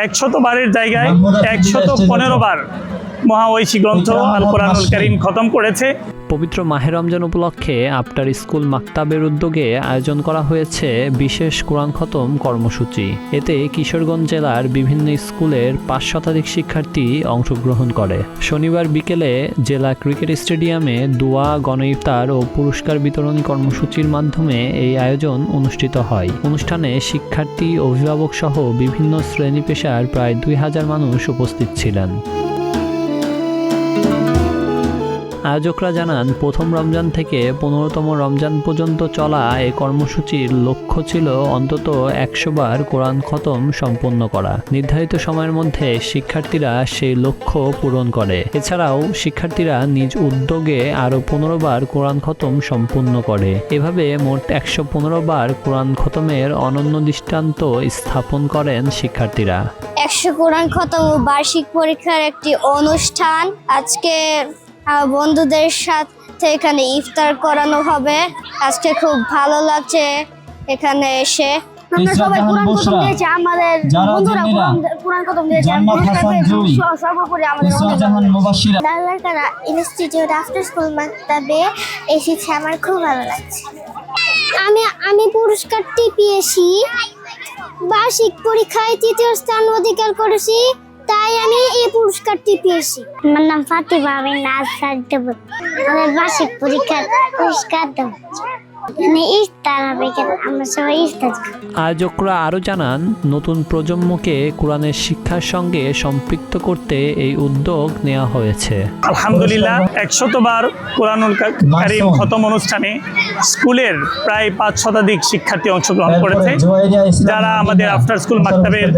100 বারের জায়গায় 115 বার মহাঐশী গ্রন্থ আল কোরআনুল কারীম খতম করেছে। পবিত্র মাহে রমজান উপলক্ষে আফটার স্কুল মাকতাবের উদ্যোগে আয়োজন করা হয়েছে বিশেষ কোরআন খতম কর্মসূচি। এতে কিশোরগঞ্জ জেলার বিভিন্ন স্কুলের 5 শতাধিক শিক্ষার্থী অংশগ্রহণ করে। শনিবার বিকেলে জেলা ক্রিকেট স্টেডিয়ামে দোয়া, গণ ইফতার ও পুরস্কার বিতরণী কর্মসূচির মাধ্যমে এই আয়োজন অনুষ্ঠিত হয়। অনুষ্ঠানে শিক্ষার্থী, অভিভাবক সহ বিভিন্ন শ্রেণী পেশার প্রায় 2000 মানুষ উপস্থিত ছিলেন। আয়োজকরা জানান, প্রথম রমজান থেকে 15তম রমজান পর্যন্ত চলা এই কর্মসূচির লক্ষ্য ছিল অন্তত 100 বার কোরআন খতম সম্পন্ন করা। নির্ধারিত সময়ের মধ্যে শিক্ষার্থীরা সেই লক্ষ্য পূরণ করে। এছাড়াও শিক্ষার্থীরা নিজ উদ্যোগে আরও 15 বার কোরআন খতম সম্পূর্ণ করে। এভাবে মোট 115 বার কোরআন খতমের অনন্য দৃষ্টান্ত স্থাপন করেন শিক্ষার্থীরা। 100 কোরআন খতম ও বার্ষিক পরীক্ষার একটি অনুষ্ঠান। আজকে বন্ধুদের সাথে এখানে ইফতার করানো হবে। আজকে খুব ভালো লাগছে এখানে এসে। আমরা সবাই কোরআন খতম দিয়েছি, আমাদের বন্ধুরা কোরআন খতম দিয়েছে। সর্বোপরি আমাদের দালালকারা ইনস্টিটিউট আফটার স্কুল মাকতাবে এসেছি, আমার খুব ভালো লাগছে। আমি পুরস্কারটি পেয়েছি। বার্ষিক পরীক্ষায় 3য় স্থান অধিকার করেছি, তাই আমি এই পুরস্কারটি পেয়েছি। আমার নাম ফাতিমা, আমি নার্সারি দেব। আমাদের বার্ষিক পরীক্ষার পুরস্কার দেব। আয়োজকরা আরও জানান, নতুন প্রজন্মকে কোরআনের শিক্ষার সঙ্গে সম্পৃক্ত করতে এই উদ্যোগ নেওয়া হয়েছে। আলহামদুলিল্লাহ, 100 বার কোরআনুল কারীম খতম অনুষ্ঠানে স্কুলের প্রায় 5 শতাধিক শিক্ষার্থী অংশগ্রহণ করেছে, যারা আমাদের আফটার স্কুল মাকতাবের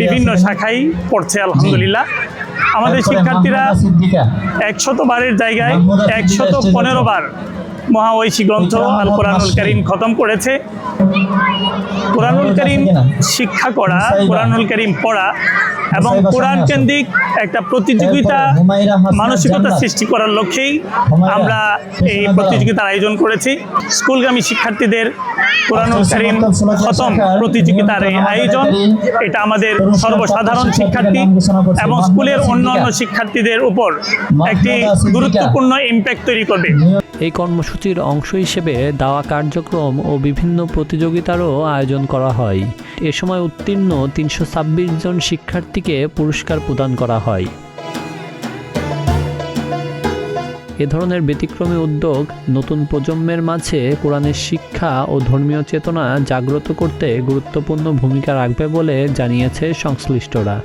বিভিন্ন শাখায় পড়ছে। আলহামদুলিল্লাহ, আমাদের শিক্ষার্থীরা 100 বারের জায়গায় 115 বার মহাঐশী গ্রন্থ আল কোরআনুল কারীম খতম করেছে। কোরআনুল কারীম শিক্ষা করা, কোরআনুল কারীম পড়া এবং কোরআন কেন্দ্রিক একটা প্রতিযোগিতা মানসিকতা সৃষ্টি করার লক্ষ্যেই আমরা এই প্রতিযোগিতার আয়োজন করেছি। স্কুলগামী শিক্ষার্থীদের কোরআনুল কারীম খতম প্রতিযোগিতার এই আয়োজন, এটা আমাদের সর্বসাধারণ শিক্ষার্থী এবং স্কুলের অন্যান্য শিক্ষার্থীদের উপর একটি গুরুত্বপূর্ণ ইম্প্যাক্ট তৈরি করবে। এই কর্মসূচির অংশ হিসেবে দাওয়া কার্যক্রম ও বিভিন্ন প্রতিযোগিতারও আয়োজন করা হয়। এ সময় উত্তীর্ণ 326 জন শিক্ষার্থীকে পুরস্কার প্রদান করা হয়। এ ধরনের ব্যতিক্রমী উদ্যোগ নতুন প্রজন্মের মাঝে কোরআনের শিক্ষা ও ধর্মীয় চেতনা জাগ্রত করতে গুরুত্বপূর্ণ ভূমিকা রাখবে বলে জানিয়েছে সংশ্লিষ্টরা।